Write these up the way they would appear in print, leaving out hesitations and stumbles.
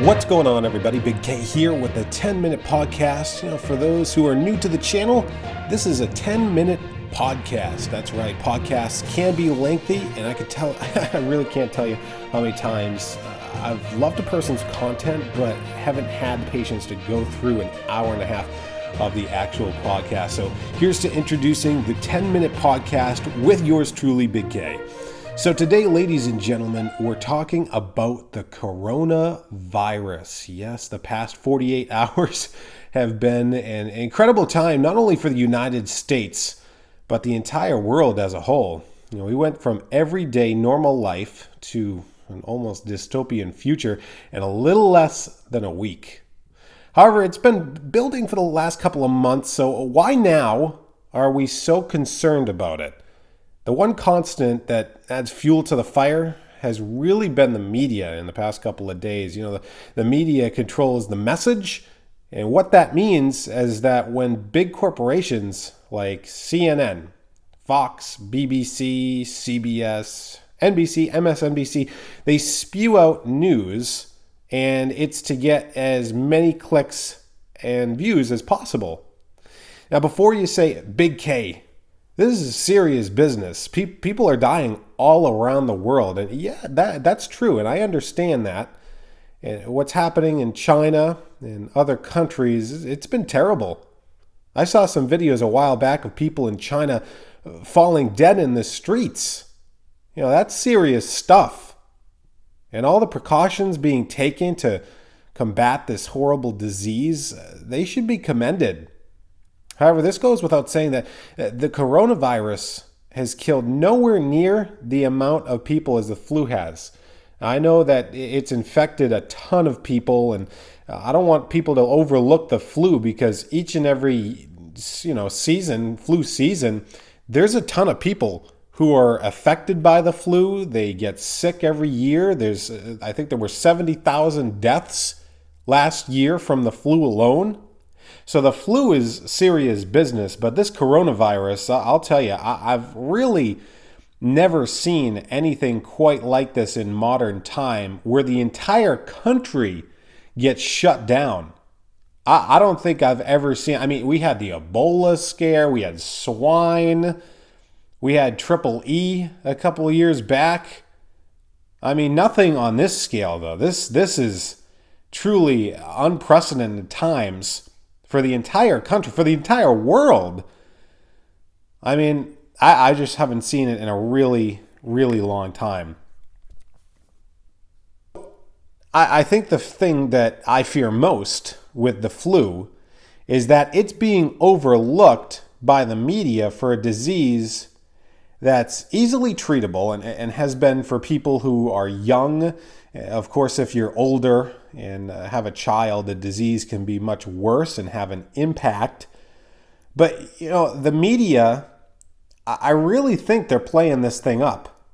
What's going on, everybody? Big K here with a 10-minute podcast. For those who are new to the channel, this is a 10-minute podcast. That's right. Podcasts can be lengthy, and I really can't tell you how many times I've loved a person's content, but haven't had the patience to go through an hour and a half of the actual podcast. So here's to introducing the 10-minute podcast with yours truly, Big K. So today, ladies and gentlemen, we're talking about the coronavirus. Yes, the past 48 hours have been an incredible time, not only for the United States, but the entire world as a whole. We went from everyday normal life to an almost dystopian future in a little less than a week. However, it's been building for the last couple of months, so why now are we so concerned about it? The one constant that adds fuel to the fire has really been the media in the past couple of days. The media controls the message, and what that means is that when big corporations like CNN, Fox, BBC, CBS, NBC, MSNBC, they spew out news, and it's to get as many clicks and views as possible. Now, before you say, Big K, this is serious business. People are dying all around the world. And yeah, that's true. And I understand that. And what's happening in China and other countries, it's been terrible. I saw some videos a while back of people in China falling dead in the streets. That's serious stuff. And all the precautions being taken to combat this horrible disease, they should be commended. However, this goes without saying that the coronavirus has killed nowhere near the amount of people as the flu has. I know that it's infected a ton of people, and I don't want people to overlook the flu because each and every flu season, there's a ton of people who are affected by the flu. They get sick every year. I think there were 70,000 deaths last year from the flu alone. So the flu is serious business, but this coronavirus, I'll tell you, I've really never seen anything quite like this in modern time where the entire country gets shut down. I don't think I've ever seen, we had the Ebola scare, we had swine, we had Triple E a couple of years back. Nothing on this scale, though. This is truly unprecedented times for the entire country, for the entire world. I just haven't seen it in a really, really long time. I think the thing that I fear most with the flu is that it's being overlooked by the media for a disease that's easily treatable and has been for people who are young. Of course, if you're older and have a child, the disease can be much worse and have an impact. But, the media, I really think they're playing this thing up.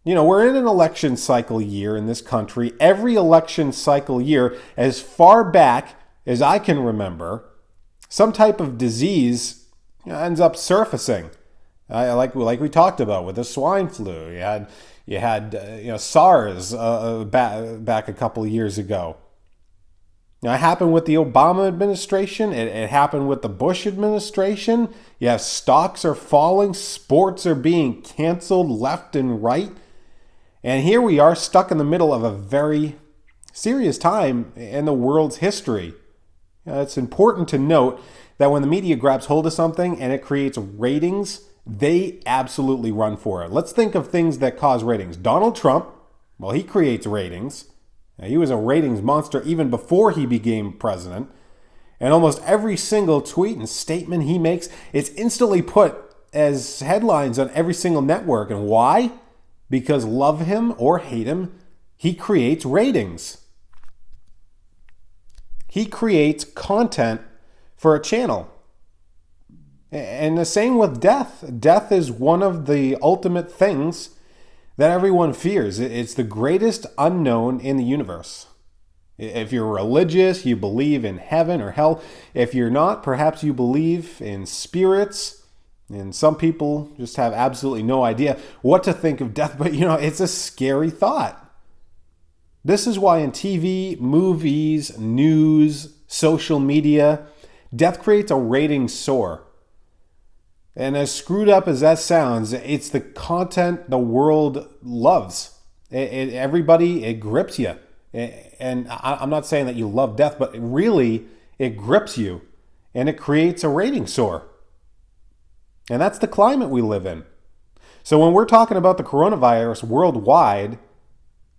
We're in an election cycle year in this country. Every election cycle year, as far back as I can remember, some type of disease ends up surfacing. Like we talked about with the swine flu. You had SARS back a couple of years ago. It happened with the Obama administration. It happened with the Bush administration. Stocks are falling. Sports are being canceled left and right. And here we are stuck in the middle of a very serious time in the world's history. It's important to note that when the media grabs hold of something and it creates ratings, they absolutely run for it. Let's think of things that cause ratings. Donald Trump, well, he creates ratings. He was a ratings monster even before he became president. And almost every single tweet and statement he makes, it's instantly put as headlines on every single network. And why? Because love him or hate him, he creates ratings. He creates content for a channel. And the same with death. Death is one of the ultimate things that everyone fears. It's the greatest unknown in the universe. If you're religious, you believe in heaven or hell. If you're not, perhaps you believe in spirits. And some people just have absolutely no idea what to think of death. But, it's a scary thought. This is why in TV, movies, news, social media, death creates a rating soar. And as screwed up as that sounds, it's the content the world loves. It grips you. And I'm not saying that you love death, but really it grips you and it creates a rating soar. And that's the climate we live in. So when we're talking about the coronavirus worldwide,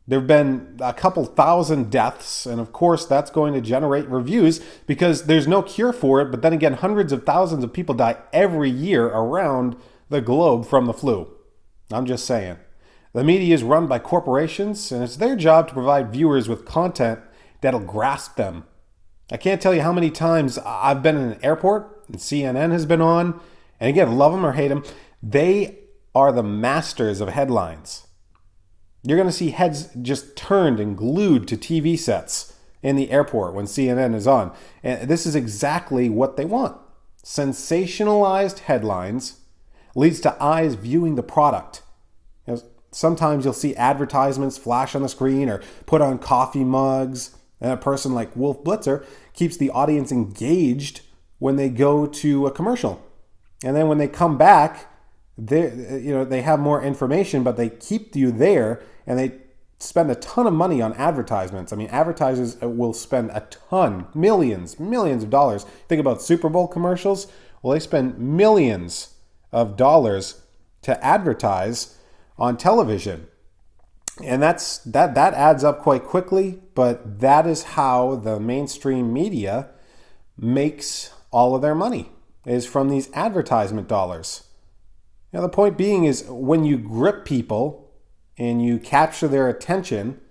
there have been a couple thousand deaths, and of course that's going to generate reviews because there's no cure for it, but then again, hundreds of thousands of people die every year around the globe from the flu. I'm just saying. The media is run by corporations, and it's their job to provide viewers with content that'll grasp them. I can't tell you how many times I've been in an airport, and CNN has been on, and again, love them or hate them, they are the masters of headlines. You're going to see heads just turned and glued to TV sets in the airport when CNN is on. And this is exactly what they want. Sensationalized headlines leads to eyes viewing the product. Sometimes you'll see advertisements flash on the screen or put on coffee mugs. And a person like Wolf Blitzer keeps the audience engaged when they go to a commercial. And then when they come back, they have more information, but they keep you there and they spend a ton of money on advertisements. I mean, advertisers will spend a ton, millions of dollars. Think about Super Bowl commercials. Well, they spend millions of dollars to advertise on television. And that adds up quite quickly, but that is how the mainstream media makes all of their money, is from these advertisement dollars. Now, the point being is when you grip people and you capture their attention,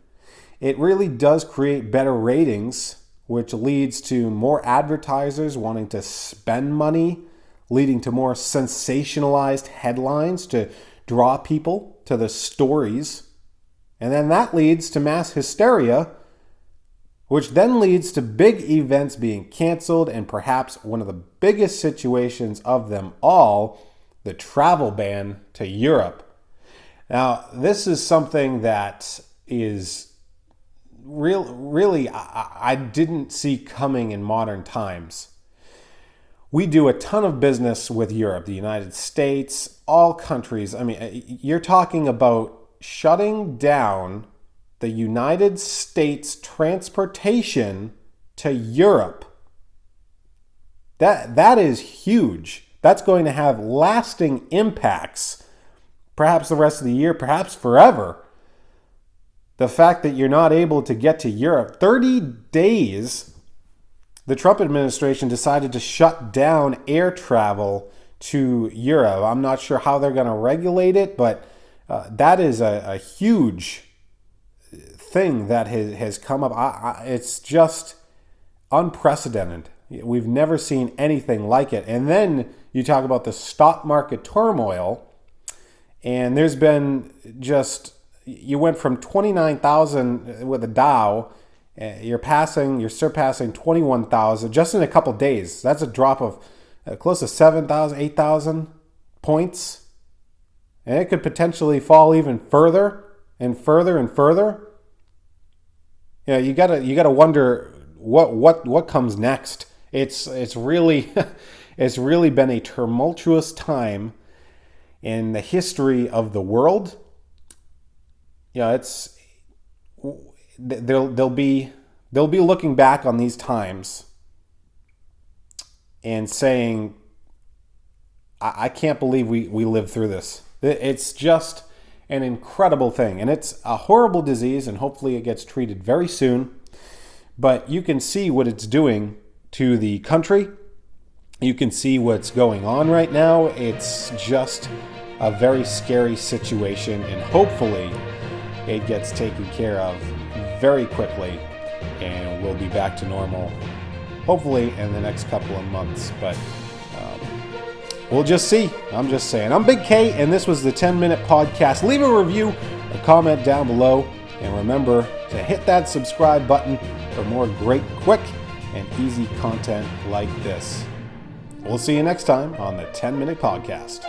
it really does create better ratings, which leads to more advertisers wanting to spend money, leading to more sensationalized headlines to draw people to the stories. And then that leads to mass hysteria, which then leads to big events being canceled, and perhaps one of the biggest situations of them all, the travel ban to Europe. Now, this is something that is really I didn't see coming in modern times. We do a ton of business with Europe, the United States, all countries. I mean, you're talking about shutting down the United States transportation to Europe. That is huge. That's going to have lasting impacts, perhaps the rest of the year, perhaps forever. The fact that you're not able to get to Europe, 30 days, the Trump administration decided to shut down air travel to Europe. I'm not sure how they're going to regulate it, but that is a huge thing that has come up. It's just unprecedented. We've never seen anything like it. And then you talk about the stock market turmoil, and there's been you went from 29,000 with the Dow, you're surpassing 21,000 just in a couple of days. That's a drop of close to 7,000, 8,000 points. And it could potentially fall even further and further and further. You gotta wonder what comes next. It's really it's really been a tumultuous time in the history of the world. They'll be looking back on these times and saying, I can't believe we lived through this. It's just an incredible thing, and it's a horrible disease, and hopefully it gets treated very soon. But you can see what it's doing to the country. You can see what's going on right now. It's just a very scary situation, and hopefully it gets taken care of very quickly, and we'll be back to normal, hopefully in the next couple of months. But we'll just see. I'm just saying. I'm Big K, and this was the 10-Minute Podcast. Leave a review, a comment down below, and remember to hit that subscribe button for more great, quick, and easy content like this. We'll see you next time on the 10-Minute Podcast.